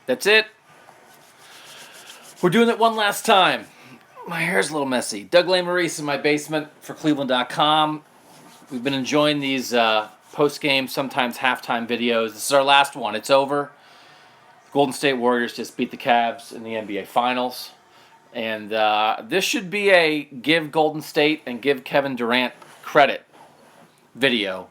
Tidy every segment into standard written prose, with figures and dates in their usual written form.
That's it. We're doing it one last time. My hair's a little messy. Doug Lesmerises in my basement for cleveland.com. We've been enjoying these post-game, sometimes halftime videos. This is our last one. It's over. Golden State Warriors just beat the Cavs in the NBA Finals. And this should be a give Golden State and give Kevin Durant credit video.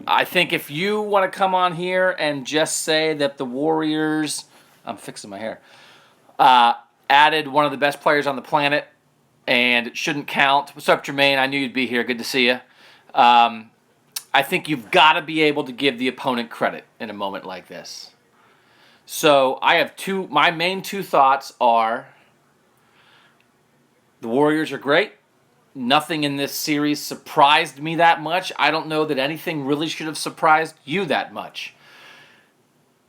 I think if you want to come on here and just say that the Warriors, I'm fixing my hair, added one of the best players on the planet and it shouldn't count. What's up, Jermaine? I knew you'd be here. Good to see you. I think you've got to be able to give the opponent credit in a moment like this. So I have my main two thoughts are the Warriors are great. Nothing in this series surprised me that much. I don't know that anything really should have surprised you that much.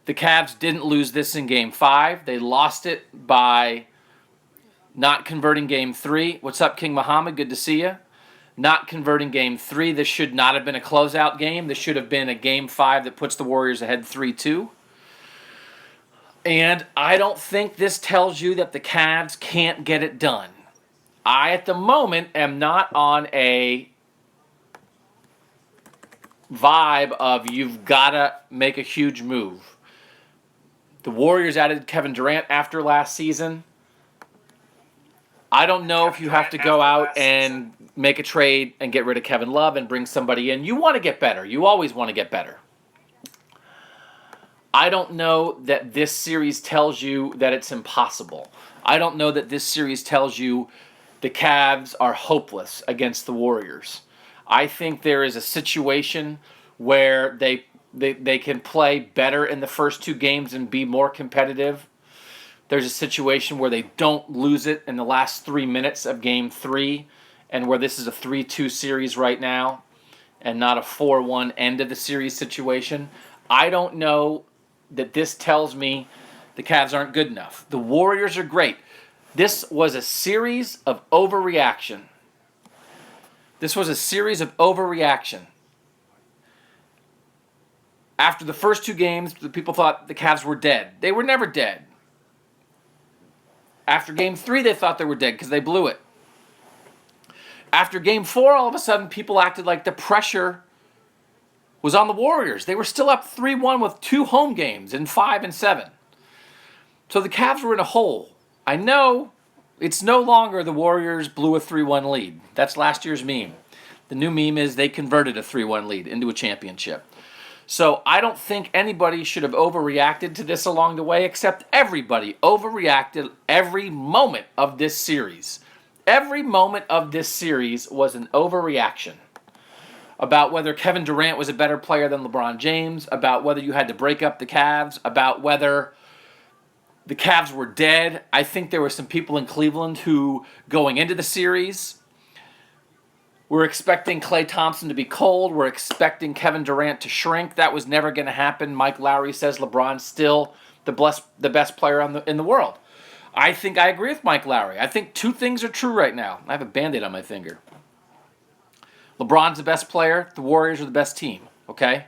The Cavs didn't lose this in Game 5. They lost it by not converting Game 3. What's up, King Muhammad? Good to see you. Not converting Game 3. This should not have been a closeout game. This should have been a Game 5 that puts the Warriors ahead 3-2. And I don't think this tells you that the Cavs can't get it done. I, at the moment, am not on a vibe of you've got to make a huge move. The Warriors added Kevin Durant after last season. I don't know if you have to go out and make a trade and get rid of Kevin Love and bring somebody in. You want to get better. You always want to get better. I don't know that this series tells you that it's impossible. I don't know that this series tells you the Cavs are hopeless against the Warriors. I think there is a situation where they can play better in the first two games and be more competitive. There's a situation where they don't lose it in the last 3 minutes of Game 3 and where this is a 3-2 series right now and not a 4-1 end of the series situation. I don't know that this tells me the Cavs aren't good enough. The Warriors are great. This was a series of overreaction. After the first two games, the people thought the Cavs were dead. They were never dead. After Game 3, they thought they were dead because they blew it. After Game 4, all of a sudden, people acted like the pressure was on the Warriors. They were still up 3-1 with 2 home games in 5 and 7. So the Cavs were in a hole. I know it's no longer the Warriors blew a 3-1 lead. That's last year's meme. The new meme is they converted a 3-1 lead into a championship. So I don't think anybody should have overreacted to this along the way, except everybody overreacted every moment of this series. Every moment of this series was an overreaction about whether Kevin Durant was a better player than LeBron James, about whether you had to break up the Cavs, about whether the Cavs were dead. I think there were some people in Cleveland who, going into the series, were expecting Klay Thompson to be cold. We're expecting Kevin Durant to shrink. That was never going to happen. Mike Lowry says LeBron's still the best player in the world. I think I agree with Mike Lowry. I think two things are true right now. I have a Band-Aid on my finger. LeBron's the best player. The Warriors are the best team. Okay?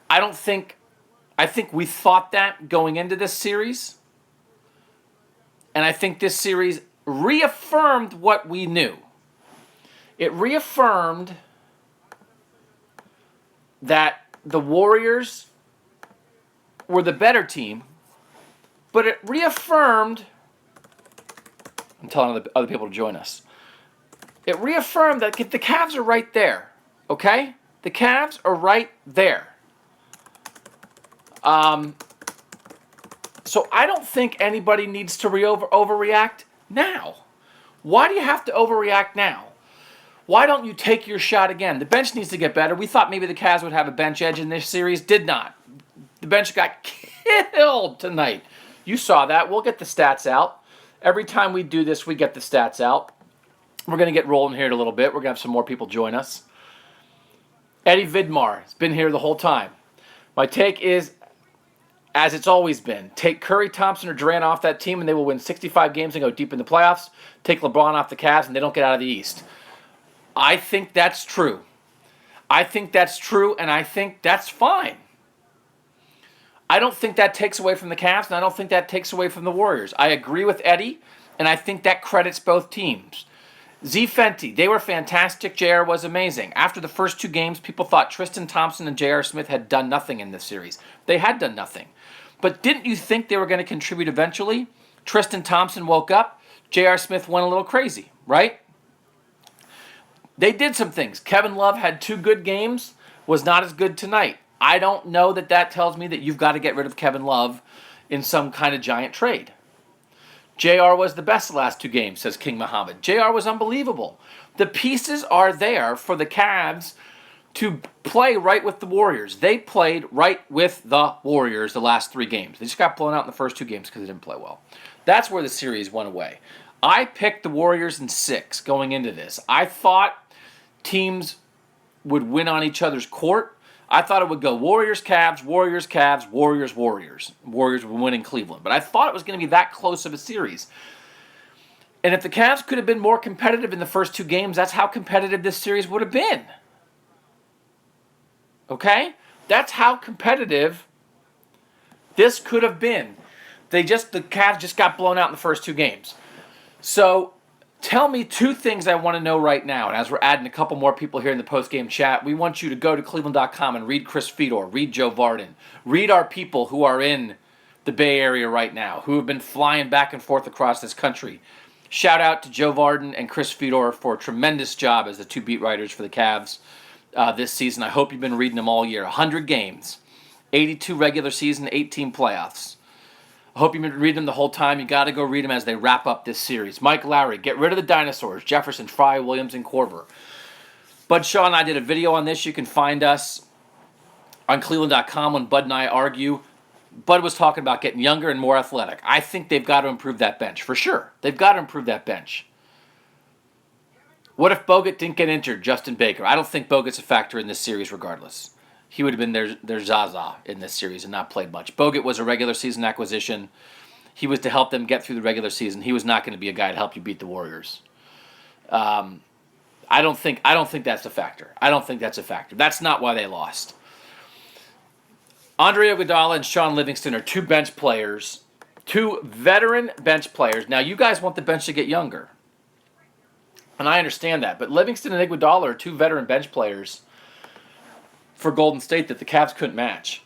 I think we thought that going into this series. And I think this series reaffirmed what we knew. It reaffirmed that the Warriors were the better team, but it reaffirmed, I'm telling other people to join us, it reaffirmed that the Cavs are right there, okay? The Cavs are right there. So I don't think anybody needs to overreact now. Why do you have to overreact now? Why don't you take your shot again? The bench needs to get better. We thought maybe the Cavs would have a bench edge in this series. Did not. The bench got killed tonight. You saw that. We'll get the stats out. Every time we do this, we get the stats out. We're going to get rolling here in a little bit. We're going to have some more people join us. Eddie Vidmar has been here the whole time. My take is, as it's always been, take Curry, Thompson, or Durant off that team and they will win 65 games and go deep in the playoffs. Take LeBron off the Cavs and they don't get out of the East. I think that's true. I think that's true, and I think that's fine. I don't think that takes away from the Cavs, and I don't think that takes away from the Warriors. I agree with Eddie, and I think that credits both teams. Z Fenty, they were fantastic. JR was amazing. After the first 2 games, people thought Tristan Thompson and JR Smith had done nothing in this series. They had done nothing. But didn't you think they were going to contribute eventually? Tristan Thompson woke up. JR Smith went a little crazy, right? They did some things. Kevin Love had 2 good games, was not as good tonight. I don't know that that tells me that you've got to get rid of Kevin Love in some kind of giant trade. JR was the best the last 2 games, says King Muhammad. JR was unbelievable. The pieces are there for the Cavs to play right with the Warriors. They played right with the Warriors the last 3 games. They just got blown out in the first 2 games because they didn't play well. That's where the series went away. I picked the Warriors in 6 going into this. I thought teams would win on each other's court. I thought it would go Warriors, Cavs, Warriors, Cavs, Warriors, Warriors. Warriors would win in Cleveland. But I thought it was going to be that close of a series. And if the Cavs could have been more competitive in the first 2 games, that's how competitive this series would have been. Okay? That's how competitive this could have been. The Cavs just got blown out in the first 2 games. So tell me 2 things I want to know right now. And as we're adding a couple more people here in the post-game chat, we want you to go to cleveland.com and read Chris Fedor, read Joe Varden, read our people who are in the Bay Area right now, who have been flying back and forth across this country. Shout out to Joe Varden and Chris Fedor for a tremendous job as the 2 beat writers for the Cavs this season. I hope you've been reading them all year. 100 games, 82 regular season, 18 playoffs. I hope you've been reading them the whole time. You got to go read them as they wrap up this series. Mike Lowry, get rid of the dinosaurs. Jefferson, Fry, Williams, and Korver. Bud Shaw and I did a video on this. You can find us on cleveland.com when Bud and I argue. Bud was talking about getting younger and more athletic. I think they've got to improve that bench, for sure. They've got to improve that bench. What if Bogut didn't get injured, Justin Baker? I don't think Bogut's a factor in this series regardless. He would have been their Zaza in this series and not played much. Bogut was a regular season acquisition. He was to help them get through the regular season. He was not going to be a guy to help you beat the Warriors. I don't think that's a factor. I don't think that's a factor. That's not why they lost. Andre Iguodala and Sean Livingston are 2 bench players, 2 veteran bench players. Now, you guys want the bench to get younger, and I understand that. But Livingston and Iguodala are 2 veteran bench players for Golden State that the Cavs couldn't match.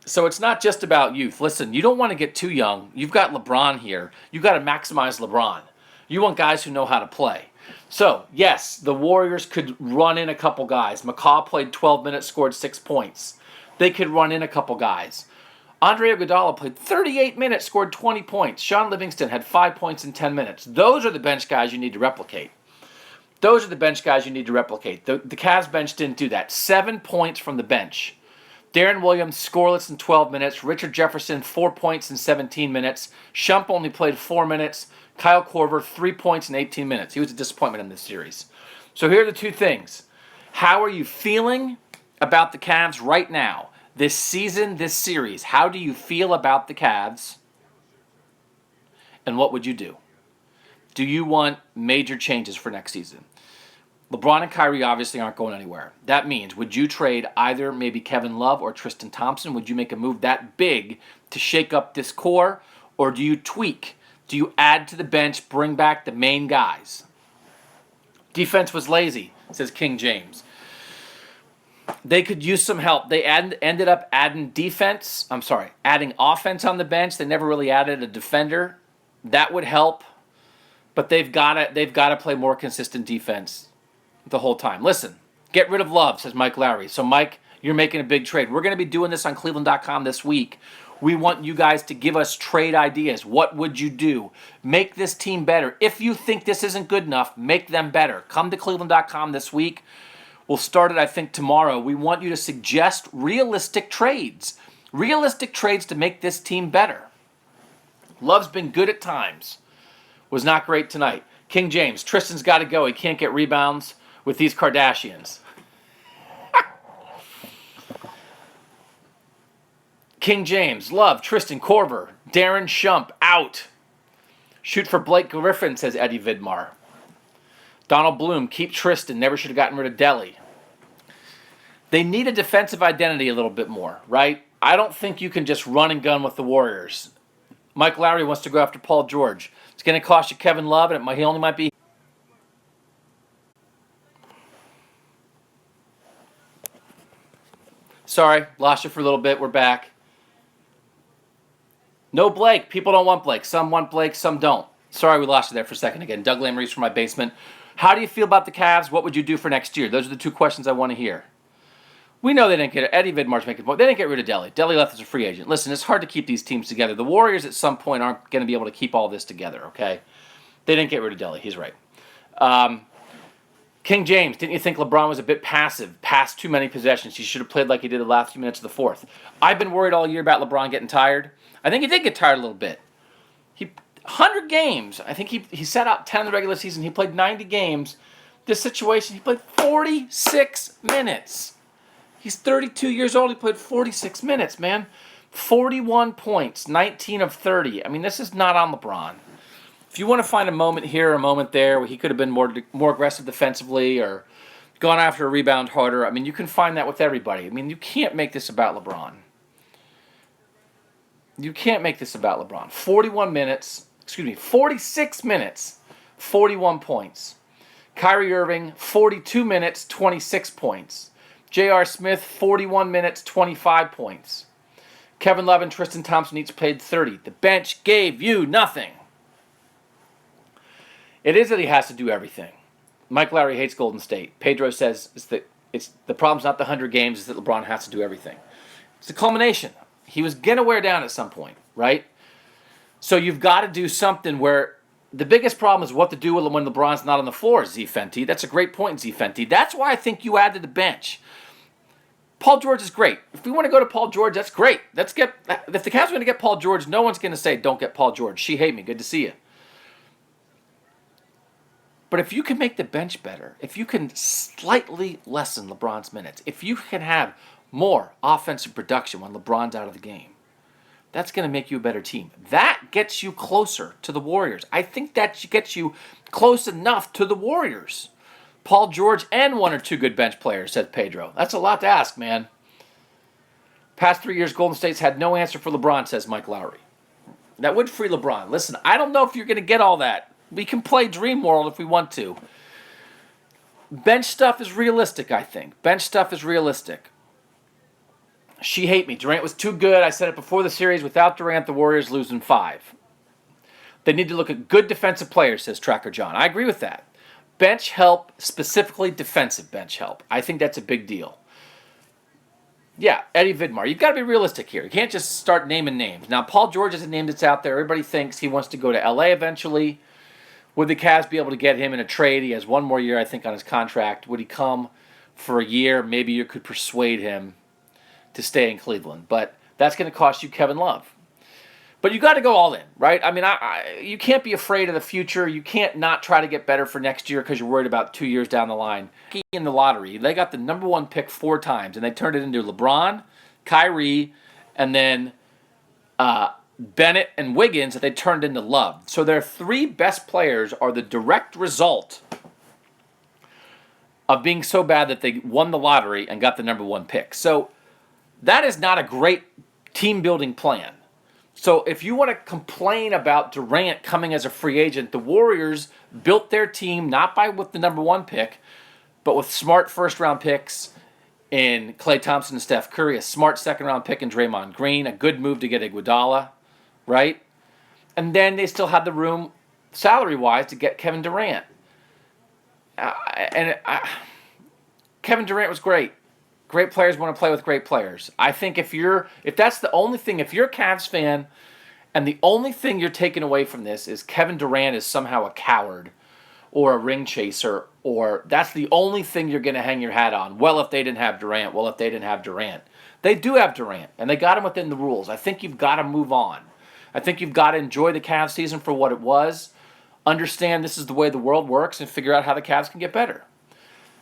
So it's not just about youth. Listen, you don't want to get too young. You've got LeBron here. You've got to maximize LeBron. You want guys who know how to play. So, yes, the Warriors could run in a couple guys. McCaw played 12 minutes, scored 6 points. They could run in a couple guys. Andre Iguodala played 38 minutes, scored 20 points. Sean Livingston had 5 points in 10 minutes. Those are the bench guys you need to replicate. Those are the bench guys you need to replicate. The Cavs bench didn't do that. 7 points from the bench. Darren Williams scoreless in 12 minutes. Richard Jefferson 4 points in 17 minutes. Shump only played 4 minutes. Kyle Korver 3 points in 18 minutes. He was a disappointment in this series. So here are the 2 things. How are you feeling about the Cavs right now? This season, this series. How do you feel about the Cavs? And what would you do? Do you want major changes for next season? LeBron and Kyrie obviously aren't going anywhere. That means, would you trade either maybe Kevin Love or Tristan Thompson? Would you make a move that big to shake up this core? Or do you tweak? Do you add to the bench, bring back the main guys? Defense was lazy, says King James. They could use some help. They ended up adding adding offense on the bench. They never really added a defender. That would help. But they've got to play more consistent defense the whole time. Listen, get rid of Love, says Mike Lowry. So, Mike, you're making a big trade. We're going to be doing this on cleveland.com this week. We want you guys to give us trade ideas. What would you do? Make this team better. If you think this isn't good enough, make them better. Come to cleveland.com this week. We'll start it, I think, tomorrow. We want you to suggest realistic trades. Realistic trades to make this team better. Love's been good at times. Was not great tonight. King James, Tristan's got to go. He can't get rebounds with these Kardashians. King James, Love, Tristan, Korver, Darren Shump, out. Shoot for Blake Griffin, says Eddie Vidmar. Donald Bloom, keep Tristan. Never should have gotten rid of Delly. They need a defensive identity a little bit more, right? I don't think you can just run and gun with the Warriors. Mike Lowry wants to go after Paul George. It's going to cost you Kevin Love, and he only might be. Sorry, lost you for a little bit. We're back. No Blake. People don't want Blake. Some want Blake, some don't. Sorry we lost you there for a second again. Doug Lesmerises from my basement. How do you feel about the Cavs? What would you do for next year? Those are the two questions I want to hear. We know they didn't get it. Eddie Vidmar's making a point. They didn't get rid of Delly. Delly left as a free agent. Listen, it's hard to keep these teams together. The Warriors at some point aren't going to be able to keep all this together, okay? They didn't get rid of Delly. He's right. King James, didn't you think LeBron was a bit passive, passed too many possessions? He should have played like he did the last few minutes of the fourth. I've been worried all year about LeBron getting tired. I think he did get tired a little bit. 100 games. I think he sat out 10 in the regular season. He played 90 games. This situation, he played 46 minutes. He's 32 years old. He played 46 minutes, man. 41 points, 19 of 30. I mean, this is not on LeBron. If you want to find a moment here, a moment there, where he could have been more aggressive defensively or gone after a rebound harder, I mean, you can find that with everybody. I mean, you can't make this about LeBron. You can't make this about LeBron. 46 minutes, 41 points. Kyrie Irving, 42 minutes, 26 points. J.R. Smith, 41 minutes, 25 points. Kevin Love and Tristan Thompson each played 30. The bench gave you nothing. It is that he has to do everything. Mike Lowry hates Golden State. Pedro says the problem's not the 100 games, it's that LeBron has to do everything. It's a culmination. He was going to wear down at some point, right? So you've got to do something where the biggest problem is what to do when LeBron's not on the floor, Z Fenty. That's a great point, Z Fenty. That's why I think you add to the bench. Paul George is great. If we want to go to Paul George, that's great. If the Cavs are going to get Paul George, no one's going to say, don't get Paul George. She hate me. Good to see you. But if you can make the bench better, if you can slightly lessen LeBron's minutes, if you can have more offensive production when LeBron's out of the game, that's going to make you a better team. That gets you closer to the Warriors. I think that gets you close enough to the Warriors. Paul George and one or two good bench players, said Pedro. That's a lot to ask, man. Past 3 years, Golden State's had no answer for LeBron, says Mike Lowry. That would free LeBron. Listen, I don't know if you're going to get all that. We can play Dream World if we want to. Bench stuff is realistic, I think. Bench stuff is realistic. She hate me. Durant was too good. I said it before the series. Without Durant, the Warriors lose in 5. They need to look at good defensive players, says Tracker John. I agree with that. Bench help, specifically defensive bench help. I think that's a big deal. Yeah, Eddie Vidmar. You've got to be realistic here. You can't just start naming names. Now, Paul George is a name that's out there. Everybody thinks he wants to go to L.A. eventually. Would the Cavs be able to get him in a trade? He has one more year, I think, on his contract. Would he come for a year? Maybe you could persuade him to stay in Cleveland. But that's going to cost you Kevin Love. But you got to go all in, right? I mean, you can't be afraid of the future. You can't not try to get better for next year because you're worried about 2 years down the line. In the lottery, they got the number 1 pick 4 times, and they turned it into LeBron, Kyrie, and then Bennett and Wiggins that they turned into Love. So their 3 best players are the direct result of being so bad that they won the lottery and got the number 1 pick. So that is not a great team-building plan. So if you want to complain about Durant coming as a free agent, the Warriors built their team not with the number 1 pick, but with smart first-round picks in Klay Thompson and Steph Curry, a smart second-round pick in Draymond Green, a good move to get Iguodala, right? And then they still had the room, salary-wise, to get Kevin Durant. Kevin Durant was great. Great players want to play with great players. I think if that's the only thing, if you're a Cavs fan and the only thing you're taking away from this is Kevin Durant is somehow a coward or a ring chaser, or that's the only thing you're going to hang your hat on. Well, if they didn't have Durant. Well, if they didn't have Durant. They do have Durant, and they got him within the rules. I think you've got to move on. I think you've got to enjoy the Cavs season for what it was, understand this is the way the world works, and figure out how the Cavs can get better.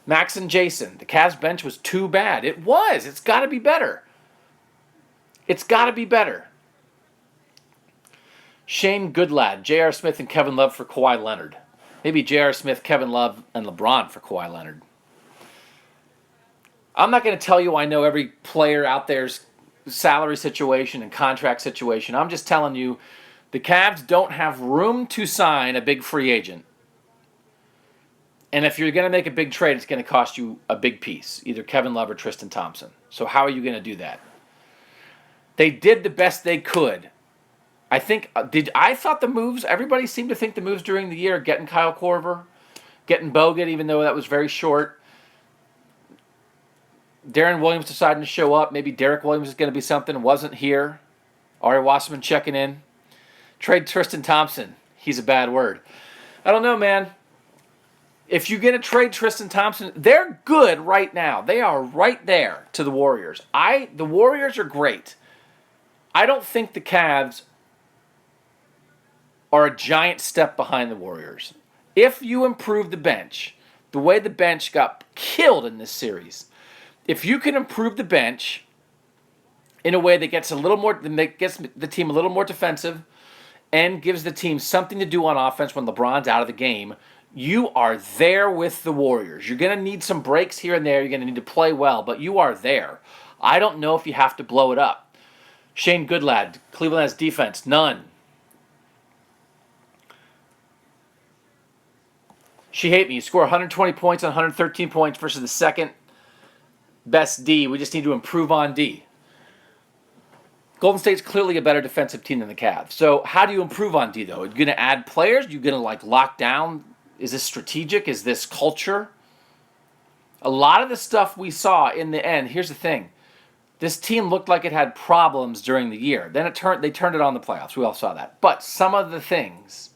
Max and Jason, the Cavs bench was too bad. It was. It's got to be better. It's got to be better. Shane Goodlad, J.R. Smith and Kevin Love for Kawhi Leonard. Maybe J.R. Smith, Kevin Love, and LeBron for Kawhi Leonard. I'm not going to tell you I know every player out there's salary situation and contract situation. I'm just telling you, the Cavs don't have room to sign a big free agent. And if you're going to make a big trade, it's going to cost you a big piece, either Kevin Love or Tristan Thompson. So how are you going to do that? They did the best they could. I thought the moves, everybody seemed to think the moves during the year, getting Kyle Korver, getting Bogut, even though that was very short. Darren Williams deciding to show up. Maybe Derek Williams is going to be something. Wasn't here. Ari Wasserman checking in. Trade Tristan Thompson. He's a bad word. I don't know, man. If you're going to trade Tristan Thompson, they're good right now. They are right there to the Warriors. The Warriors are great. I don't think the Cavs are a giant step behind the Warriors. If you improve the bench, the way the bench got killed in this series, if you can improve the bench in a way that gets the team a little more defensive and gives the team something to do on offense when LeBron's out of the game, you are there with the Warriors. You're going to need some breaks here and there. You're going to need to play well, but you are there. I don't know if you have to blow it up. Shane Goodlad, Cleveland has defense. None. She hate me. You score 120 points on 113 points versus the second best D. We just need to improve on D. Golden State's clearly a better defensive team than the Cavs. So how do you improve on D, though? Are you going to add players? Are you going to lock down? Is this strategic? Is this culture? A lot of the stuff we saw in the end, here's the thing. This team looked like it had problems during the year. Then they turned it on in the playoffs. We all saw that. But some of the things,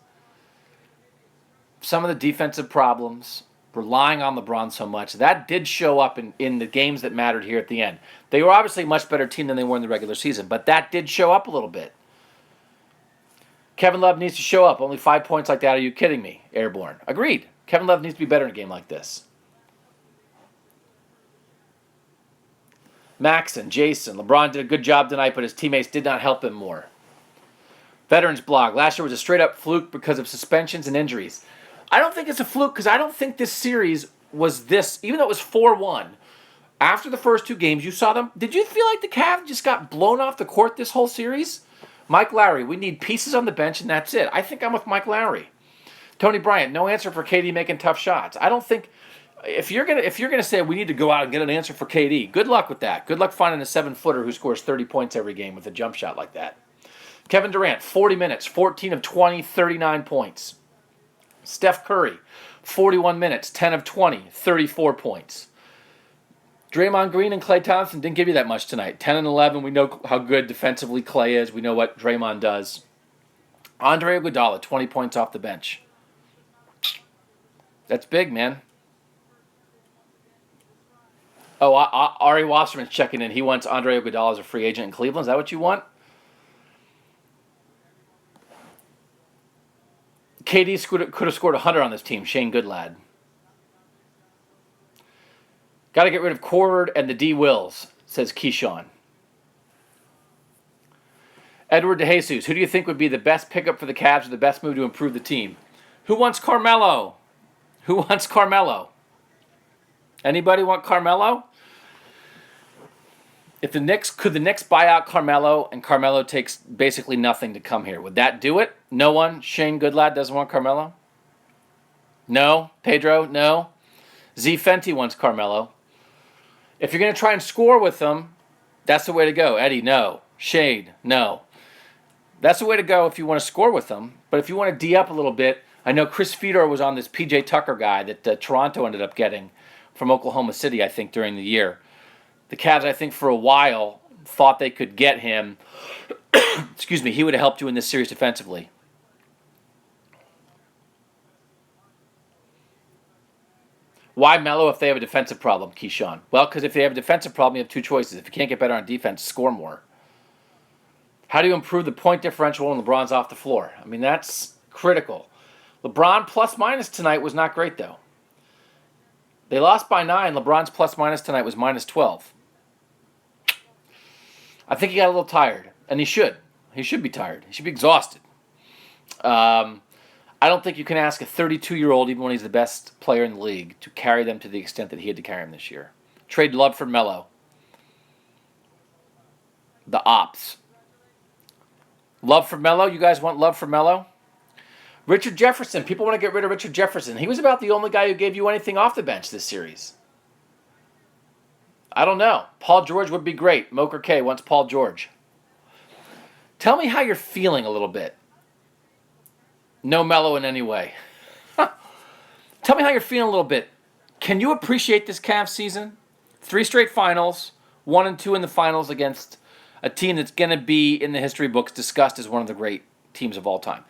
some of the defensive problems, relying on LeBron so much, that did show up in the games that mattered here at the end. They were obviously a much better team than they were in the regular season, but that did show up a little bit. Kevin Love needs to show up. Only 5 points like that. Are you kidding me? Airborne. Agreed. Kevin Love needs to be better in a game like this. Maxon, Jason, LeBron did a good job tonight, but his teammates did not help him more. Veterans blog. Last year was a straight-up fluke because of suspensions and injuries. I don't think it's a fluke because I don't think this series was this, even though it was 4-1. After the first two games, you saw them. Did you feel like the Cavs just got blown off the court this whole series? Mike Lowry, we need pieces on the bench, and that's it. I think I'm with Mike Lowry. Tony Bryant, no answer for KD making tough shots. I don't think if you're gonna say we need to go out and get an answer for KD, good luck with that. Good luck finding a 7-footer who scores 30 points every game with a jump shot like that. Kevin Durant, 40 minutes, 14 of 20, 39 points. Steph Curry, 41 minutes, 10 of 20, 34 points. Draymond Green and Klay Thompson didn't give you that much tonight. 10 and 11, we know how good defensively Klay is. We know what Draymond does. Andre Iguodala, 20 points off the bench. That's big, man. Oh, Ari Wasserman's checking in. He wants Andre Iguodala as a free agent in Cleveland. Is that what you want? KD could have scored 100 on this team. Shane Goodlad. Got to get rid of Korver and the D. Wills, says Keyshawn. Edward DeJesus, who do you think would be the best pickup for the Cavs or the best move to improve the team? Who wants Carmelo? Who wants Carmelo? Anybody want Carmelo? Could the Knicks buy out Carmelo and Carmelo takes basically nothing to come here? Would that do it? No one? Shane Goodlad doesn't want Carmelo? No? Pedro? No? Z Fenty wants Carmelo. If you're going to try and score with them, that's the way to go. Eddie, no. Shade, no. That's the way to go if you want to score with them. But if you want to D up a little bit, I know Chris Fedor was on this PJ Tucker guy that Toronto ended up getting from Oklahoma City, I think, during the year. The Cavs, I think, for a while thought they could get him. Excuse me, he would have helped you in this series defensively. Why Melo if they have a defensive problem, Keyshawn? Well, because if they have a defensive problem, you have two choices. If you can't get better on defense, score more. How do you improve the point differential when LeBron's off the floor? I mean, that's critical. LeBron plus-minus tonight was not great, though. They lost by 9. LeBron's plus-minus tonight was minus 12. I think he got a little tired, and he should. He should be tired. He should be exhausted. I don't think you can ask a 32-year-old, even when he's the best player in the league, to carry them to the extent that he had to carry them this year. Trade Love for Melo. The ops. Love for Melo. You guys want love for Melo? Richard Jefferson. People want to get rid of Richard Jefferson. He was about the only guy who gave you anything off the bench this series. I don't know. Paul George would be great. Moker K wants Paul George. Tell me how you're feeling a little bit. No Melo in any way. Tell me how you're feeling a little bit. Can you appreciate this Cavs season? 3 straight finals, 1 and 2 in the finals against a team that's going to be in the history books discussed as one of the great teams of all time.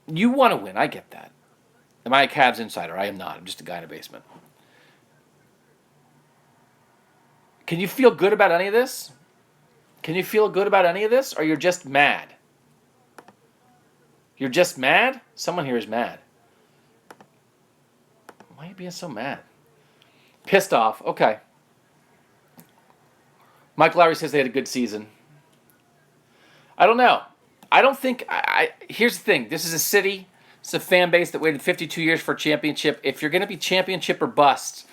You want to win. I get that. Am I a Cavs insider? I am not. I'm just a guy in a basement. Can you feel good about any of this? Can you feel good about any of this? Or you're just mad? You're just mad? Someone here is mad. Why are you being so mad? Pissed off. Okay. Mike Lowry says they had a good season. I don't know. I don't think... Here's the thing. This is a city. It's a fan base that waited 52 years for a championship. If you're going to be championship or bust,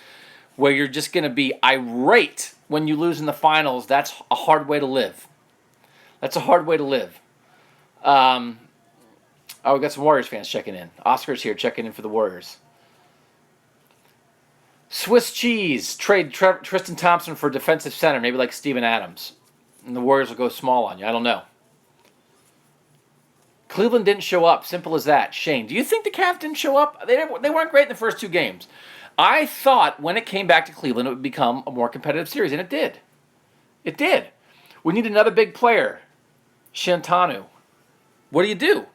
where you're just going to be irate when you lose in the finals, that's a hard way to live. That's a hard way to live. We got some Warriors fans checking in. Oscar's here checking in for the Warriors. Swiss cheese. Trade Tristan Thompson for defensive center, maybe like Steven Adams. And the Warriors will go small on you. I don't know. Cleveland didn't show up. Simple as that. Shane, do you think the Cavs didn't show up? They weren't great in the first 2 games. I thought when it came back to Cleveland, it would become a more competitive series, and it did. It did. We need another big player. Shantanu. What do?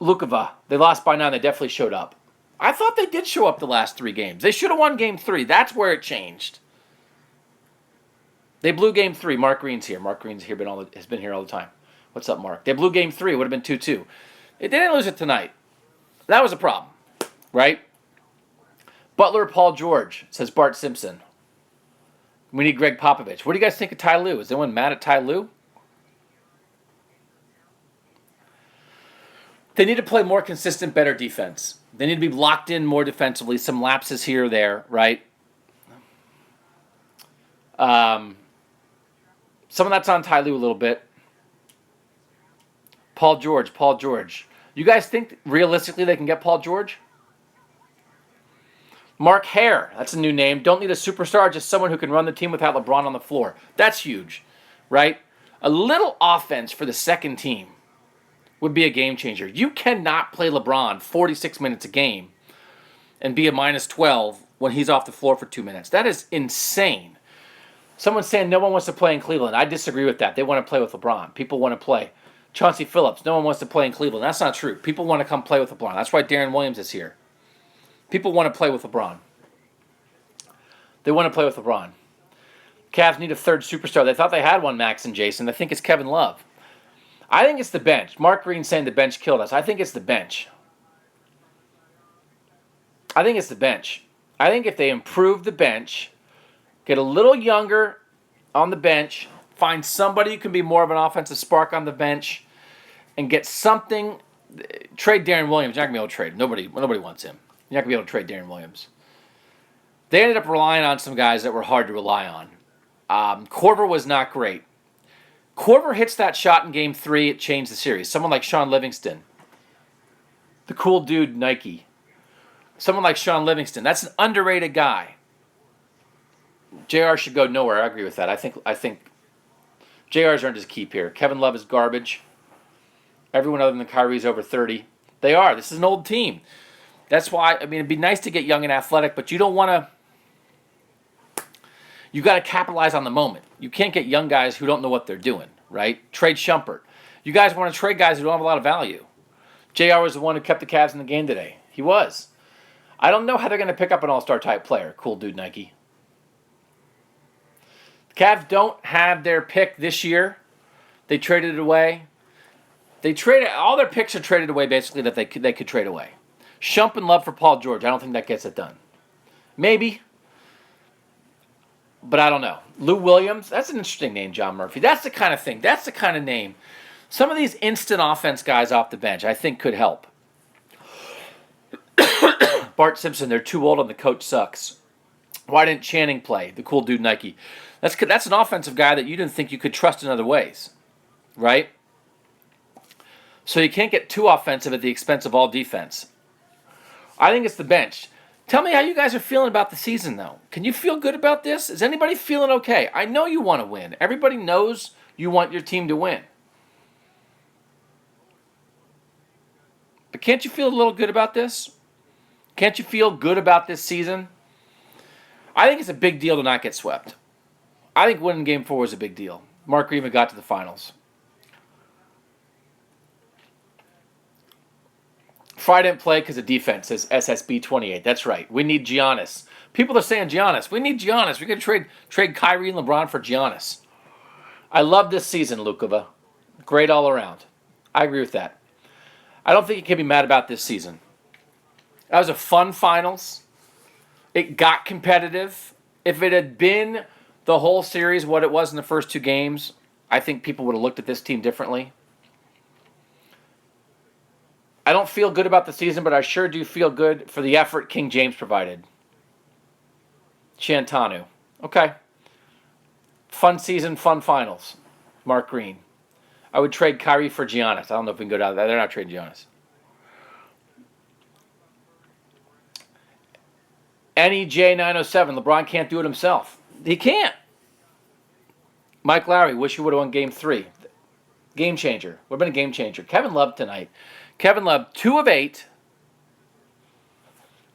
Lukava. They lost by 9. They definitely showed up. I thought they did show up the last 3 games. They should have won Game 3. That's where it changed. They blew Game 3. Mark Green's here. Mark Green's here, has been here all the time. What's up, Mark? They blew Game 3. It would have been 2-2. They didn't lose it tonight. That was a problem, right? Butler, Paul George, says Bart Simpson. We need Gregg Popovich. What do you guys think of Ty Lue? Is anyone mad at Ty Lue? They need to play more consistent, better defense. They need to be locked in more defensively. Some lapses here or there, right? Some of that's on Ty Lue a little bit. Paul George. You guys think realistically they can get Paul George? Mark Hare, that's a new name. Don't need a superstar, just someone who can run the team without LeBron on the floor. That's huge, right? A little offense for the second team would be a game changer. You cannot play LeBron 46 minutes a game and be a minus 12 when he's off the floor for 2 minutes. That is insane. Someone's saying no one wants to play in Cleveland. I disagree with that. They want to play with LeBron. People want to play. Chauncey Phillips, no one wants to play in Cleveland. That's not true. People want to come play with LeBron. That's why Darren Williams is here. People want to play with LeBron. They want to play with LeBron. Cavs need a third superstar. They thought they had one, Max and Jason. I think it's Kevin Love. I think it's the bench. Mark Green saying the bench killed us. I think it's the bench. I think if they improve the bench, get a little younger on the bench, find somebody who can be more of an offensive spark on the bench, and get something. Trade Darren Williams. You're not going to be able to trade. Nobody wants him. You're not going to be able to trade Darren Williams. They ended up relying on some guys that were hard to rely on. Korver was not great. Korver hits that shot in Game 3, it changed the series. Someone like Sean Livingston. The cool dude, Nike. Someone like Sean Livingston. That's an underrated guy. JR should go nowhere. I agree with that. I think JR's earned his keep here. Kevin Love is garbage. Everyone other than Kyrie's over 30. They are. This is an old team. That's why, it'd be nice to get young and athletic, but you don't want to... You got to capitalize on the moment. You can't get young guys who don't know what they're doing, right? Trade Shumpert. You guys want to trade guys who don't have a lot of value. JR was the one who kept the Cavs in the game today. He was. I don't know how they're going to pick up an all-star type player. Cool dude, Nike. The Cavs don't have their pick this year. They traded it away. All their picks are traded away basically that they could trade away. Shump and Love for Paul George. I don't think that gets it done. Maybe. But I don't know. Lou Williams, that's an interesting name, John Murphy. That's the kind of thing. That's the kind of name. Some of these instant offense guys off the bench I think could help. Bart Simpson, they're too old and the coach sucks. Why didn't Channing play? The cool dude Nike. That's an offensive guy that you didn't think you could trust in other ways, right? So you can't get too offensive at the expense of all defense. I think it's the bench. Tell me how you guys are feeling about the season, though. Can you feel good about this? Is anybody feeling okay? I know you want to win. Everybody knows you want your team to win. But can't you feel a little good about this? Can't you feel good about this season? I think it's a big deal to not get swept. I think winning Game 4 was a big deal. Mark Green got to the finals. Fry didn't play because of defense, says SSB28. That's right. We need Giannis. People are saying Giannis. We need Giannis. We're going to trade Kyrie and LeBron for Giannis. I love this season, Lukova. Great all around. I agree with that. I don't think you can be mad about this season. That was a fun finals. It got competitive. If it had been the whole series what it was in the first two games, I think people would have looked at this team differently. I don't feel good about the season, but I sure do feel good for the effort King James provided. Shantanu. Okay. Fun season, fun finals. Mark Green. I would trade Kyrie for Giannis. I don't know if we can go down there. They're not trading Giannis. NEJ907. LeBron can't do it himself. He can't. Mike Lowry. Wish he would have won Game 3. Game changer. Would have been a game changer. Kevin Love tonight. Kevin Love, 2 of 8.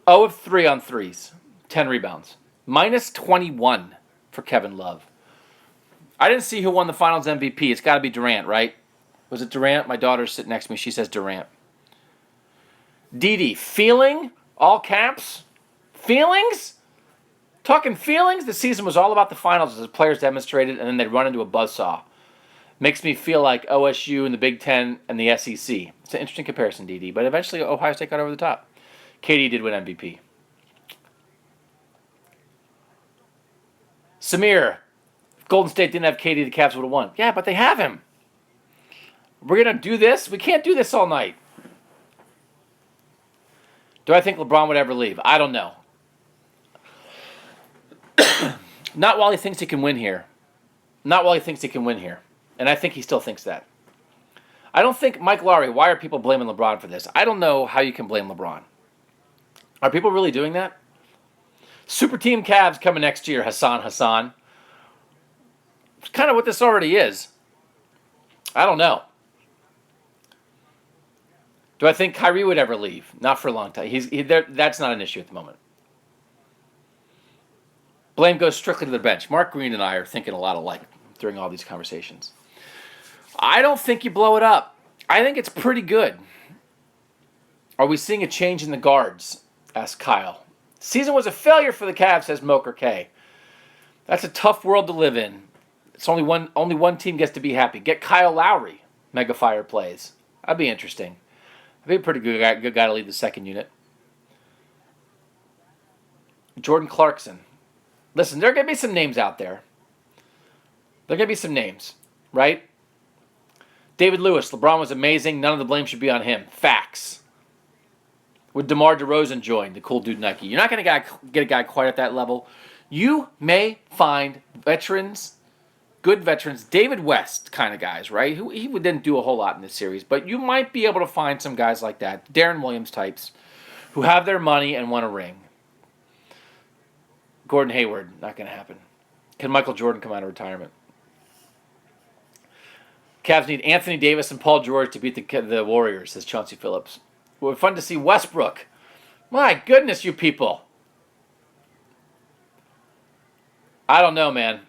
0 of 3 on threes. 10 rebounds. Minus 21 for Kevin Love. I didn't see who won the finals MVP. It's got to be Durant, right? Was it Durant? My daughter's sitting next to me. She says Durant. Didi, feeling? All caps? Feelings? Talking feelings? The season was all about the finals as the players demonstrated, and then they'd run into a buzzsaw. Makes me feel like OSU and the Big Ten and the SEC. It's an interesting comparison, Didi, but eventually Ohio State got over the top. KD did win MVP. Samir, if Golden State didn't have KD, the Cavs would have won. Yeah, but they have him. We're going to do this? We can't do this all night. Do I think LeBron would ever leave? I don't know. Not while he thinks he can win here. Not while he thinks he can win here. And I think he still thinks that. I don't think, Mike Lowry, why are people blaming LeBron for this? I don't know how you can blame LeBron. Are people really doing that? Super Team Cavs coming next year, Hassan. It's kind of what this already is. I don't know. Do I think Kyrie would ever leave? Not for a long time. That's not an issue at the moment. Blame goes strictly to the bench. Mark Green and I are thinking a lot alike during all these conversations. I don't think you blow it up. I think it's pretty good. Are we seeing a change in the guards? Asked Kyle. Season was a failure for the Cavs, says Moker K. That's a tough world to live in. It's only one team gets to be happy. Get Kyle Lowry. Mega Fire plays. That'd be interesting. That'd be a pretty good guy to lead the second unit. Jordan Clarkson. Listen, there are going to be some names out there. There are going to be some names, right? David Lewis, LeBron was amazing. None of the blame should be on him. Facts. Would DeMar DeRozan join, the cool dude Nike? You're not going to get a guy quite at that level. You may find veterans, good veterans, David West kind of guys, right? He didn't do a whole lot in this series, but you might be able to find some guys like that, Darren Williams types, who have their money and want a ring. Gordon Hayward, not going to happen. Can Michael Jordan come out of retirement? Cavs need Anthony Davis and Paul George to beat the Warriors, says Chauncey Phillips. It would be fun to see Westbrook. My goodness, you people. I don't know, man.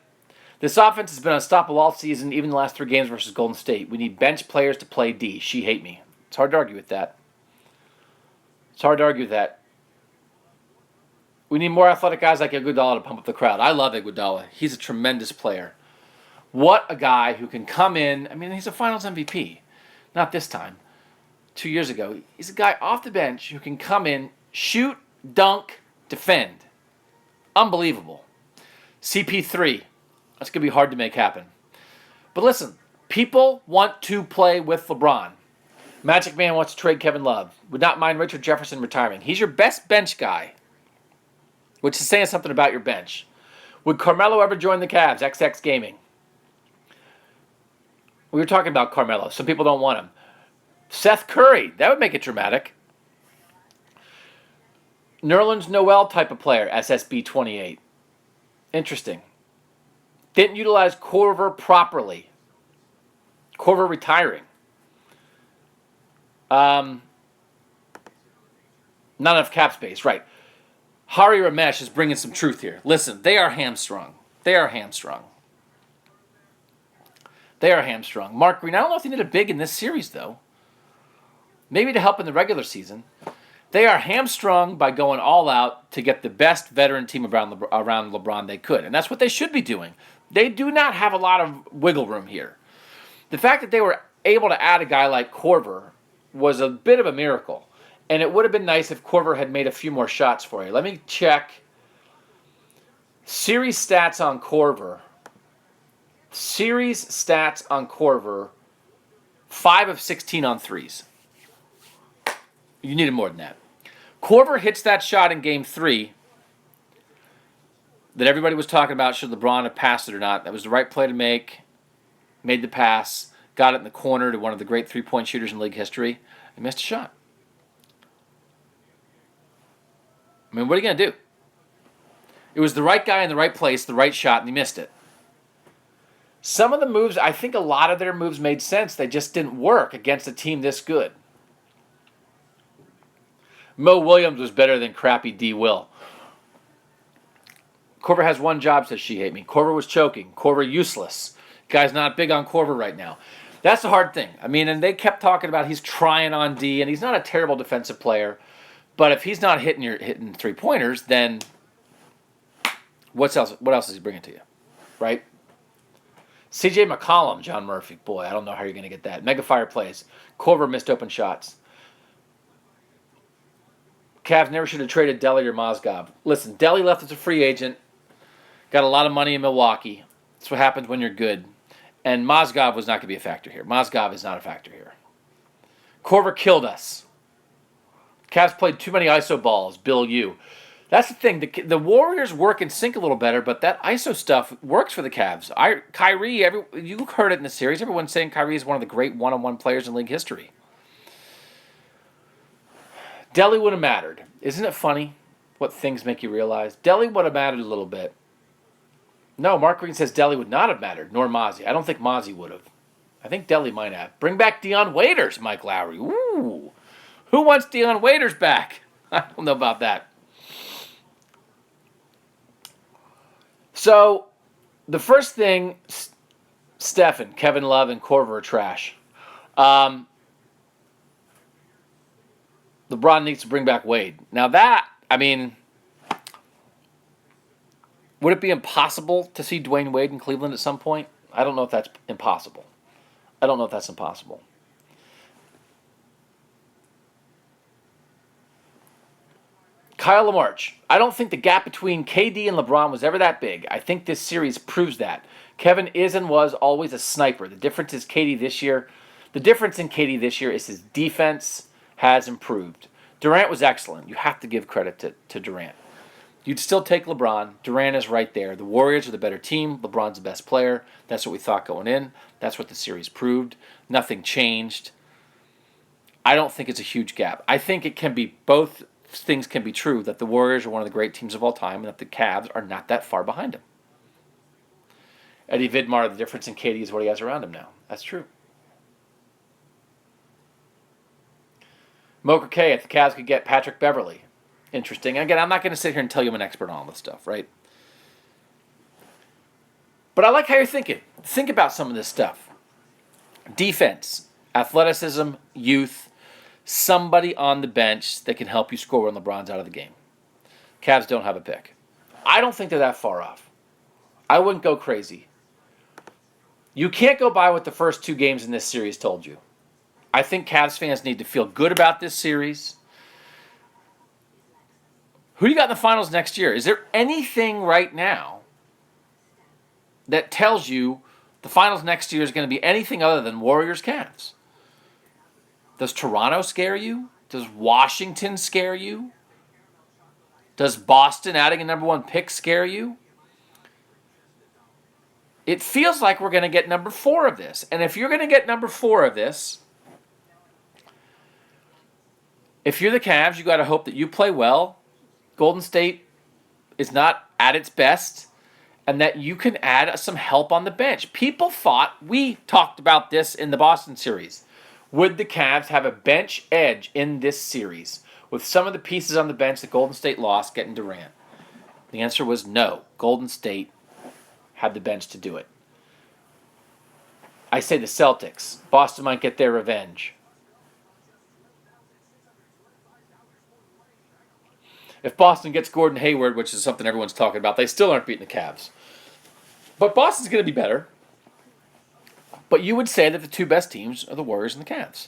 This offense has been unstoppable all season, even the last 3 games versus Golden State. We need bench players to play D. She hate me. It's hard to argue with that. We need more athletic guys like Iguodala to pump up the crowd. I love Iguodala. He's a tremendous player. What a guy who can come in. I mean, he's a Finals MVP. Not this time. 2 years ago. He's a guy off the bench who can come in, shoot, dunk, defend. Unbelievable. CP3. That's going to be hard to make happen. But listen, people want to play with LeBron. Magic Man wants to trade Kevin Love. Would not mind Richard Jefferson retiring. He's your best bench guy. which is saying something about your bench. Would Carmelo ever join the Cavs? XX Gaming. We were talking about Carmelo. Some people don't want him. Seth Curry. That would make it dramatic. Nerlens Noel type of player. SSB 28. Interesting. Didn't utilize Korver properly. Korver retiring. Not enough cap space. Right. Hari Ramesh is bringing some truth here. Listen, they are hamstrung. They are hamstrung. They are hamstrung. Mark Green, I don't know if they need a big in this series, though. Maybe to help in the regular season. They are hamstrung by going all out to get the best veteran team around LeBron they could. And that's what they should be doing. They do not have a lot of wiggle room here. The fact that they were able to add a guy like Korver was a bit of a miracle. And it would have been nice if Korver had made a few more shots for you. Let me check series stats on Korver. Series stats on Korver, 5 of 16 on threes. You needed more than that. Korver hits that shot in Game 3 that everybody was talking about, should LeBron have passed it or not. That was the right play to make. Made the pass. Got it in the corner to one of the great three-point shooters in league history. And missed a shot. I mean, what are you going to do? It was the right guy in the right place, the right shot, and he missed it. Some of the moves, I think a lot of their moves made sense. They just didn't work against a team this good. Mo Williams was better than crappy D. Will. Korver has one job, says She Hate Me. Korver was choking. Korver useless. Guy's not big on Korver right now. That's the hard thing. I mean, and they kept talking about he's trying on D, and he's not a terrible defensive player. But if he's not hitting three-pointers, then what else is he bringing to you? Right? C.J. McCollum, John Murphy. Boy, I don't know how you're going to get that. Mega Fire plays. Korver missed open shots. Cavs never should have traded Delly or Mozgov. Listen, Delly left as a free agent. Got a lot of money in Milwaukee. That's what happens when you're good. And Mozgov was not going to be a factor here. Mozgov is not a factor here. Korver killed us. Cavs played too many ISO balls. Bill U. That's the thing. The Warriors work in sync a little better, but that ISO stuff works for the Cavs. Kyrie, you heard it in the series. Everyone's saying Kyrie is one of the great one-on-one players in league history. Delly would have mattered. Isn't it funny what things make you realize? Delly would have mattered a little bit. No, Mark Green says Delly would not have mattered, nor Mozzie. I don't think Mozzie would have. I think Delly might have. Bring back Dion Waiters, Mike Lowry. Ooh. Who wants Dion Waiters back? I don't know about that. So, the first thing, Stephen, Kevin Love, and Korver are trash. LeBron needs to bring back Wade. Now that, I mean, would it be impossible to see Dwayne Wade in Cleveland at some point? I don't know if that's impossible. Kyle LaMarche. I don't think the gap between KD and LeBron was ever that big. I think this series proves that. Kevin is and was always a sniper. The difference in KD this year is his defense has improved. Durant was excellent. You have to give credit to Durant. You'd still take LeBron. Durant is right there. The Warriors are the better team. LeBron's the best player. That's what we thought going in. That's what the series proved. Nothing changed. I don't think it's a huge gap. I think it can be both things can be true, that the Warriors are one of the great teams of all time and that the Cavs are not that far behind them. Eddie Vidmar, the difference in KD is what he has around him now. That's true. Mocha K, if the Cavs could get Patrick Beverley. Interesting. Again, I'm not going to sit here and tell you I'm an expert on all this stuff, right? But I like how you're thinking. Think about some of this stuff. Defense, athleticism, youth, somebody on the bench that can help you score when LeBron's out of the game. Cavs don't have a pick. I don't think they're that far off. I wouldn't go crazy. You can't go by what the first two games in this series told you. I think Cavs fans need to feel good about this series. Who do you got in the finals next year? Is there anything right now that tells you the finals next year is going to be anything other than Warriors-Cavs? Does Toronto scare you? Does Washington scare you? Does Boston adding a number 1 pick scare you? It feels like we're going to get number 4 of this. And if you're going to get number 4 of this, if you're the Cavs, you got to hope that you play well. Golden State is not at its best, and that you can add some help on the bench. People thought, we talked about this in the Boston series. Would the Cavs have a bench edge in this series with some of the pieces on the bench that Golden State lost getting Durant? The answer was no. Golden State had the bench to do it. I say the Celtics. Boston might get their revenge. If Boston gets Gordon Hayward, which is something everyone's talking about, they still aren't beating the Cavs. But Boston's going to be better. But you would say that the 2 best teams are the Warriors and the Cavs.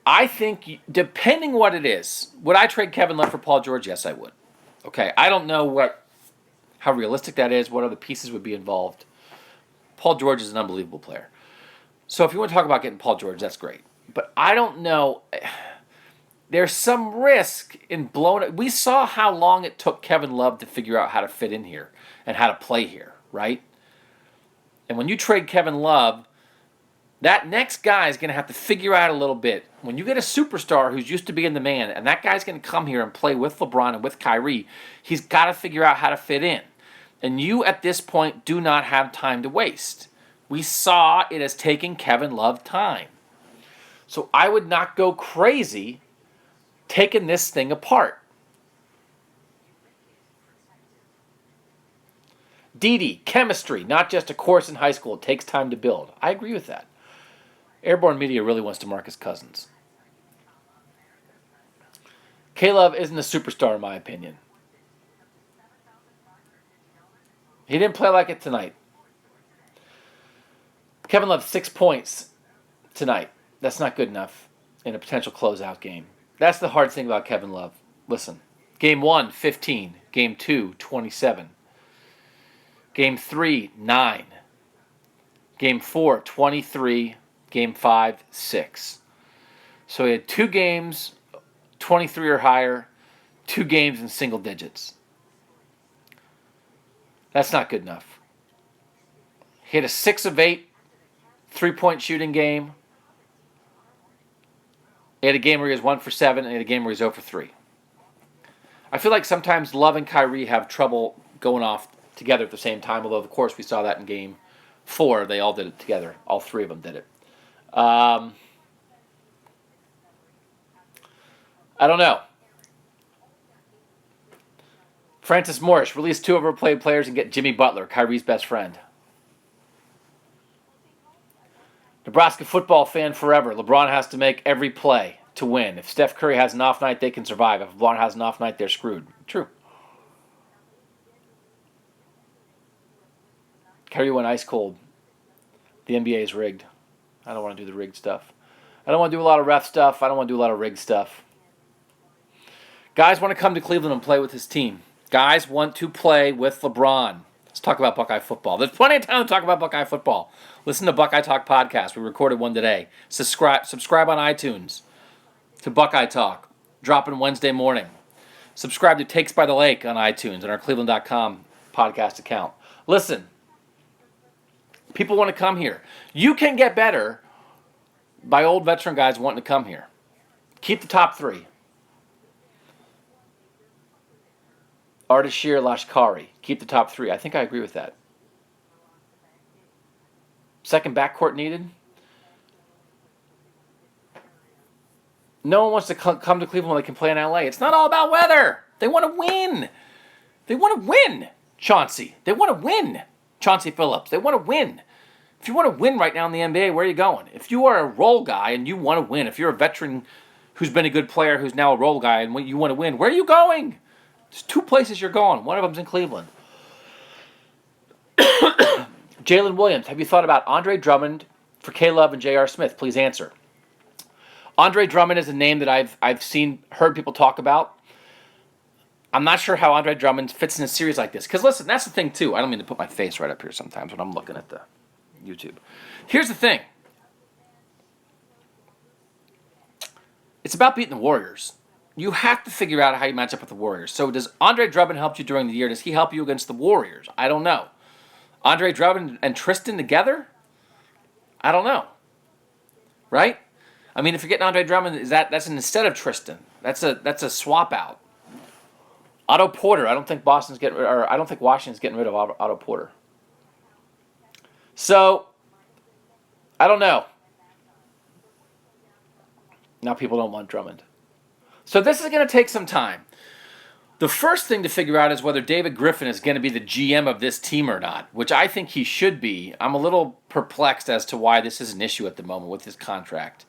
I think, depending what it is, would I trade Kevin Love for Paul George? Yes, I would. Okay, I don't know how realistic that is, what other pieces would be involved. Paul George is an unbelievable player. So if you want to talk about getting Paul George, that's great. But I don't know. There's some risk in blowing it. We saw how long it took Kevin Love to figure out how to fit in here and how to play here, right? And when you trade Kevin Love, that next guy is going to have to figure out a little bit. When you get a superstar who's used to being the man, and that guy's going to come here and play with LeBron and with Kyrie, he's got to figure out how to fit in. And you, at this point, do not have time to waste. We saw it as taking Kevin Love time. So I would not go crazy taking this thing apart. Didi, chemistry, not just a course in high school. It takes time to build. I agree with that. Airborne Media really wants DeMarcus Cousins. K-Love isn't a superstar in my opinion. He didn't play like it tonight. Kevin Love, 6 points tonight. That's not good enough in a potential closeout game. That's the hard thing about Kevin Love. Listen, Game 1, 15. Game 2, 27. Game 3, 9. Game 4, 23. Game 5, 6. So he had 2 games, 23 or higher, 2 games in single digits. That's not good enough. He had a 6 of 8 3-point shooting game. He had a game where he was 1 for 7, and he had a game where he was 0 for 3. I feel like sometimes Love and Kyrie have trouble going off together at the same time, although, of course, we saw that in Game 4. They all did it together. All 3 of them did it. I don't know. Francis Morris, release 2 overplayed players and get Jimmy Butler, Kyrie's best friend. Nebraska football fan forever. LeBron has to make every play to win. If Steph Curry has an off night, they can survive. If LeBron has an off night, they're screwed. True. Curry went ice cold. The NBA is rigged. I don't want to do the rigged stuff. I don't want to do a lot of ref stuff. I don't want to do a lot of rigged stuff. Guys want to come to Cleveland and play with his team. Guys want to play with LeBron. Let's talk about Buckeye football. There's plenty of time to talk about Buckeye football. Listen to Buckeye Talk podcast. We recorded one today. Subscribe on iTunes to Buckeye Talk. Dropping Wednesday morning. Subscribe to Takes by the Lake on iTunes and our cleveland.com podcast account. Listen, people want to come here. You can get better by old veteran guys wanting to come here. Keep the top 3. Ardashir Lashkari. Keep the top 3. I think I agree with that. Second backcourt needed. No one wants to come to Cleveland when they can play in LA. It's not all about weather. They want to win. They want to win, Chauncey. They want to win, Chauncey Phillips. They want to win. If you want to win right now in the NBA, where are you going? If you are a role guy and you want to win, if you're a veteran who's been a good player who's now a role guy and you want to win, where are you going? There's 2 places you're going. One of them's in Cleveland. Jalen Williams, have you thought about Andre Drummond for K-Love and J.R. Smith? Please answer. Andre Drummond is a name that I've heard people talk about. I'm not sure how Andre Drummond fits in a series like this. Because listen, that's the thing too. I don't mean to put my face right up here sometimes when I'm looking at the YouTube. Here's the thing. It's about beating the Warriors. you have to figure out how you match up with the Warriors. So does Andre Drummond help you during the year? Does he help you against the Warriors? I don't know. Andre Drummond and Tristan together? I don't know. Right? I mean, if you're getting Andre Drummond, that's instead of Tristan. That's a swap out. Otto Porter. I don't think Washington's getting rid of Otto Porter. So I don't know. Now people don't want Drummond. So this is going to take some time. The first thing to figure out is whether David Griffin is going to be the GM of this team or not, which I think he should be. I'm a little perplexed as to why this is an issue at the moment with his contract.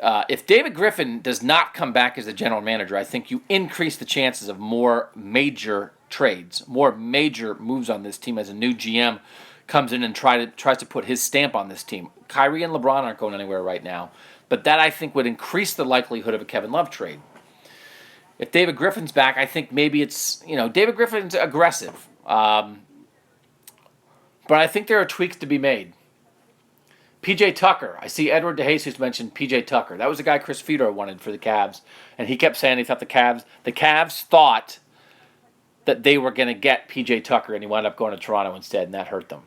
If David Griffin does not come back as the general manager, I think you increase the chances of more major trades, more major moves on this team as a new GM comes in and tries to put his stamp on this team. Kyrie and LeBron aren't going anywhere right now, but that I think would increase the likelihood of a Kevin Love trade. If David Griffin's back, I think maybe it's, David Griffin's aggressive. But I think there are tweaks to be made. P.J. Tucker. I see Edward DeJesus mentioned P.J. Tucker. That was the guy Chris Fedor wanted for the Cavs. And he kept saying he thought the Cavs thought that they were going to get P.J. Tucker, and he wound up going to Toronto instead, and that hurt them.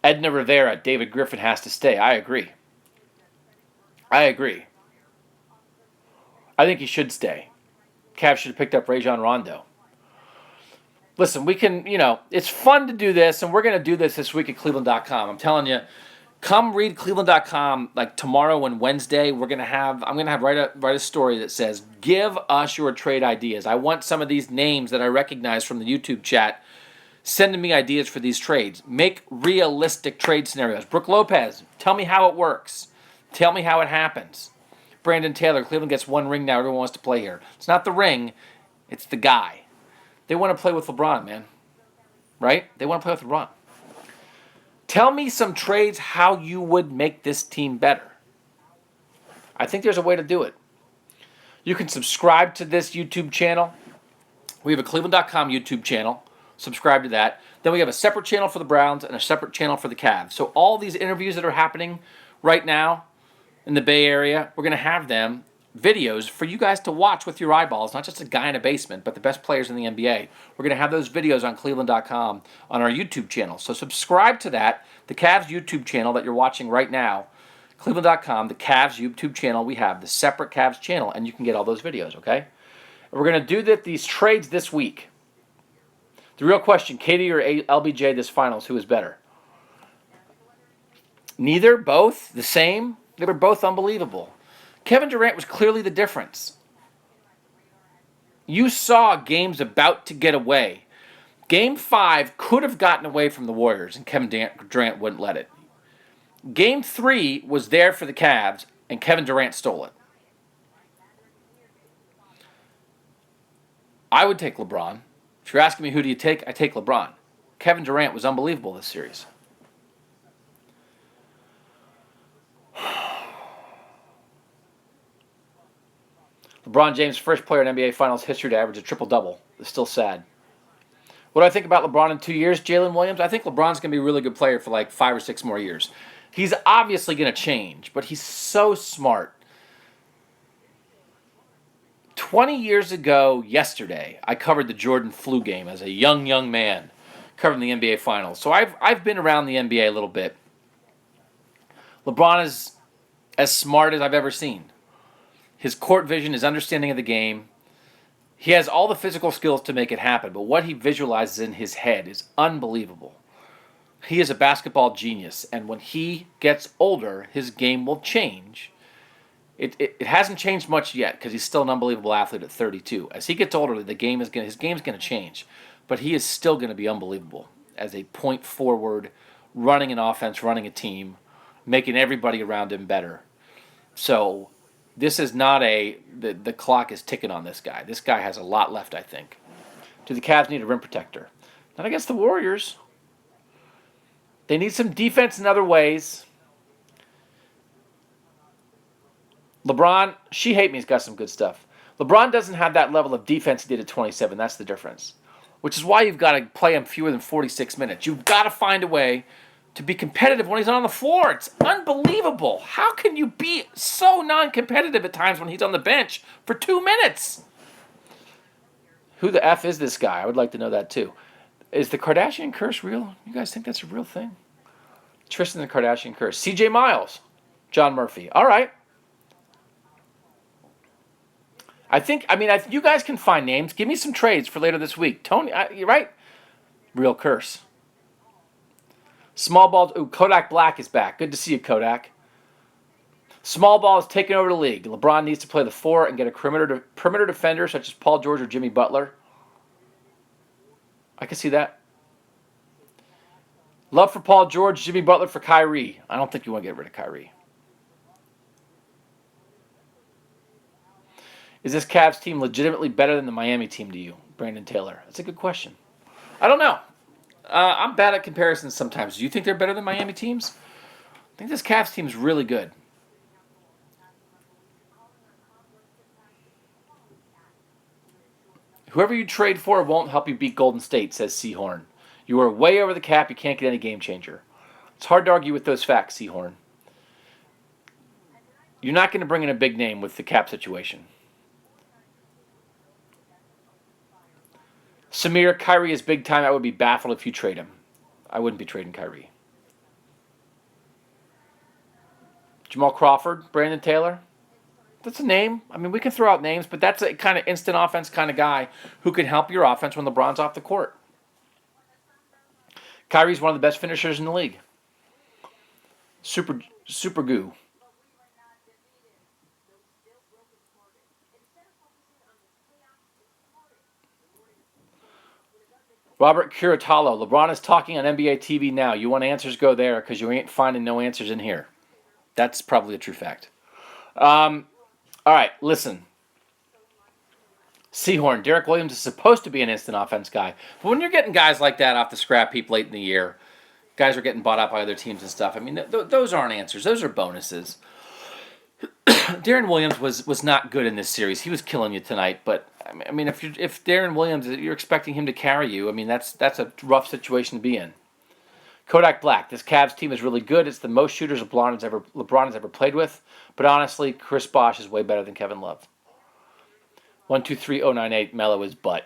Edna Rivera. David Griffin has to stay. I agree. I think he should stay. Cavs should have picked up Rajon Rondo. Listen, we can, it's fun to do this, and we're going to do this week at cleveland.com. I'm telling you, come read cleveland.com like tomorrow and Wednesday. I'm going to have write a story that says, give us your trade ideas. I want some of these names that I recognize from the YouTube chat sending me ideas for these trades. Make realistic trade scenarios. Brooke Lopez, tell me how it works. Tell me how it happens. Brandon Taylor, Cleveland gets one ring now. Everyone wants to play here. It's not the ring. It's the guy. They want to play with LeBron, man. Right? They want to play with LeBron. Tell me some trades how you would make this team better. I think there's a way to do it. You can subscribe to this YouTube channel. We have a cleveland.com YouTube channel. Subscribe to that. Then we have a separate channel for the Browns and a separate channel for the Cavs. So all these interviews that are happening right now in the Bay Area, we're going to have them videos for you guys to watch with your eyeballs, not just a guy in a basement, but the best players in the NBA. We're going to have those videos on cleveland.com on our YouTube channel. So subscribe to that, the Cavs YouTube channel that you're watching right now, cleveland.com, the Cavs YouTube channel. We have the separate Cavs channel, and you can get all those videos, okay? And we're going to do these trades this week. The real question, Katie or LBJ this finals, who is better? Neither, both, the same. They were both unbelievable. Kevin Durant was clearly the difference. You saw games about to get away. Game 5 could have gotten away from the Warriors, and Kevin Durant wouldn't let it. Game 3 was there for the Cavs, and Kevin Durant stole it. I would take LeBron. If you're asking me who do you take, I take LeBron. Kevin Durant was unbelievable this series. LeBron James, first player in NBA Finals history to average a triple-double. It's still sad. What do I think about LeBron in 2 years? Jalen Williams, I think LeBron's going to be a really good player for like 5 or 6 more years. He's obviously going to change, but he's so smart. 20 years ago yesterday, I covered the Jordan flu game as a young man, covering the NBA Finals. So I've been around the NBA a little bit. LeBron is as smart as I've ever seen. His court vision, his understanding of the game. He has all the physical skills to make it happen, but what he visualizes in his head is unbelievable. He is a basketball genius, and when he gets older, his game will change. It hasn't changed much yet because he's still an unbelievable athlete at 32. As he gets older, his game's going to change, but he is still going to be unbelievable as a point forward, running an offense, running a team, making everybody around him better. So this is not the clock is ticking on this guy. This guy has a lot left, I think. Do the Cavs need a rim protector? Not against the Warriors. They need some defense in other ways. LeBron, she hate me's got some good stuff. LeBron doesn't have that level of defense he did at 27. That's the difference. Which is why you've got to play him fewer than 46 minutes. You've got to find a way to be competitive when he's on the floor. It's unbelievable. How can you be so non-competitive at times when he's on the bench for 2 minutes? Who the F is this guy? I would like to know that too. Is the Kardashian curse real? You guys think that's a real thing? Tristan the Kardashian curse. CJ Miles. John Murphy. All right. You guys can find names. Give me some trades for later this week. Tony, you're right. Real curse. Small ball. Ooh, Kodak Black is back. Good to see you, Kodak. Small ball is taking over the league. LeBron needs to play the 4 and get a perimeter defender such as Paul George or Jimmy Butler. I can see that. Love for Paul George, Jimmy Butler for Kyrie. I don't think you want to get rid of Kyrie. Is this Cavs team legitimately better than the Miami team to you? Brandon Taylor. That's a good question. I don't know. I'm bad at comparisons sometimes. Do you think they're better than Miami teams? I think this Cavs team is really good. Whoever you trade for won't help you beat Golden State, says Seahorn. You are way over the cap. You can't get any game changer. It's hard to argue with those facts, Seahorn. You're not going to bring in a big name with the cap situation. Samir, Kyrie is big time. I would be baffled if you trade him. I wouldn't be trading Kyrie. Jamal Crawford, Brandon Taylor. That's a name. I mean, we can throw out names, but that's a kind of instant offense kind of guy who can help your offense when LeBron's off the court. Kyrie's one of the best finishers in the league. Super goo. Robert Curatalo. LeBron is talking on NBA TV now. You want answers, go there because you ain't finding no answers in here. That's probably a true fact. All right, listen. Seahorn, Derek Williams is supposed to be an instant offense guy. But when you're getting guys like that off the scrap heap late in the year, guys are getting bought out by other teams and stuff. I mean, those aren't answers. Those are bonuses. Darren Williams was not good in this series. He was killing you tonight. But, I mean, if Darren Williams, you're expecting him to carry you, I mean, that's a rough situation to be in. Kodak Black, this Cavs team is really good. It's the most shooters LeBron has ever played with. But honestly, Chris Bosh is way better than Kevin Love. 123098, Mello is butt.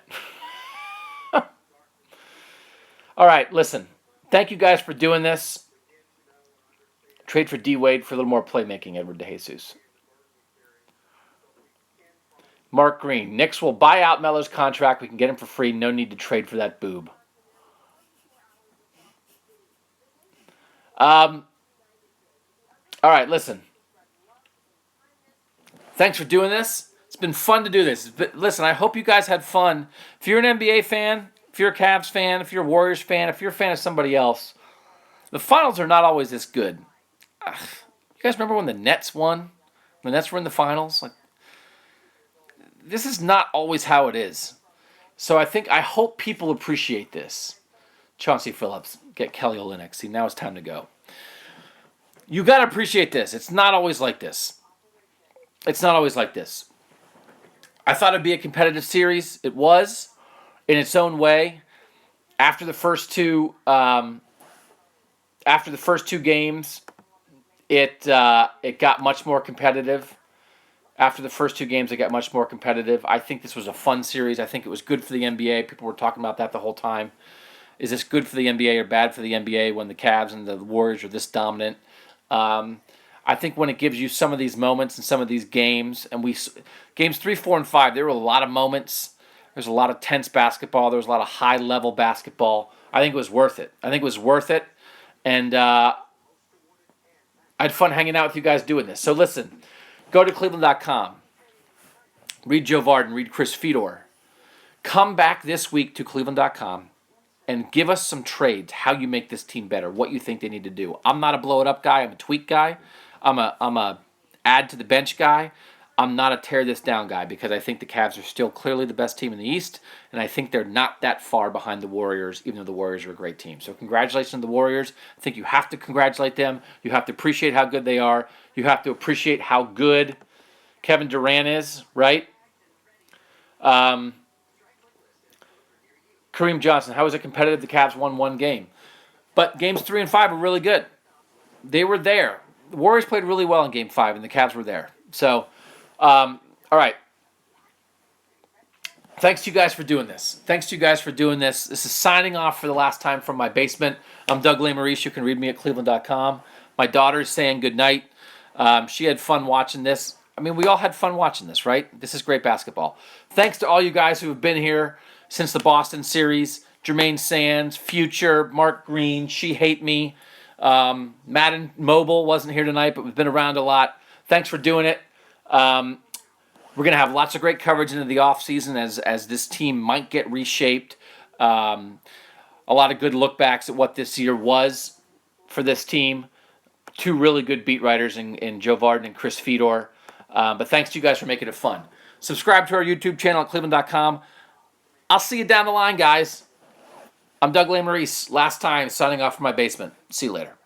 All right, listen. Thank you guys for doing this. Trade for D-Wade for a little more playmaking, Edward DeJesus. Mark Green, Knicks will buy out Melo's contract. We can get him for free. No need to trade for that boob. All right, listen. Thanks for doing this. It's been fun to do this. Listen, I hope you guys had fun. If you're an NBA fan, if you're a Cavs fan, if you're a Warriors fan, if you're a fan of somebody else, the finals are not always this good. You guys remember when the Nets won? The Nets were in the finals? This is not always how it is. So I hope people appreciate this. Chauncey Phillips, get Kelly Olynyk. See, now it's time to go. You got to appreciate this. It's not always like this. It's not always like this. I thought it'd be a competitive series. It was, in its own way. After the first two games, it got much more competitive. After the first two games, it got much more competitive. I think this was a fun series. I think it was good for the NBA. People were talking about that the whole time. Is this good for the NBA or bad for the NBA when the Cavs and the Warriors are this dominant? I think when it gives you some of these moments and some of these games, and games 3, 4, and 5, there were a lot of moments. There's a lot of tense basketball. There was a lot of high-level basketball. I think it was worth it. And I had fun hanging out with you guys doing this. So listen, go to cleveland.com. Read Joe Varden. Read Chris Fedor. Come back this week to cleveland.com and give us some trades, how you make this team better, what you think they need to do. I'm not a blow-it-up guy. I'm a tweak guy. I'm a add to the bench guy. I'm not a tear this down guy because I think the Cavs are still clearly the best team in the East, and I think they're not that far behind the Warriors, even though the Warriors are a great team. So congratulations to the Warriors. I think you have to congratulate them. You have to appreciate how good they are. You have to appreciate how good Kevin Durant is, right? Kareem Johnson, how was it competitive? The Cavs won one game. But games 3 and 5 were really good. They were there. The Warriors played really well in game 5, and the Cavs were there. So, all right. Thanks to you guys for doing this. This is signing off for the last time from my basement. I'm Doug Lesmerises. You can read me at cleveland.com. My daughter's saying goodnight. She had fun watching this. I mean, we all had fun watching this, right? This is great basketball. Thanks to all you guys who have been here since the Boston series. Jermaine Sands, Future, Mark Green, She Hate Me. Madden Mobile wasn't here tonight, but we've been around a lot. Thanks for doing it. We're going to have lots of great coverage into the offseason as this team might get reshaped. A lot of good look backs at what this year was for this team. 2 really good beat writers in Joe Varden and Chris Fedor. But thanks to you guys for making it fun. Subscribe to our YouTube channel at cleveland.com. I'll see you down the line, guys. I'm Doug Lesmerises. Last time signing off from my basement. See you later.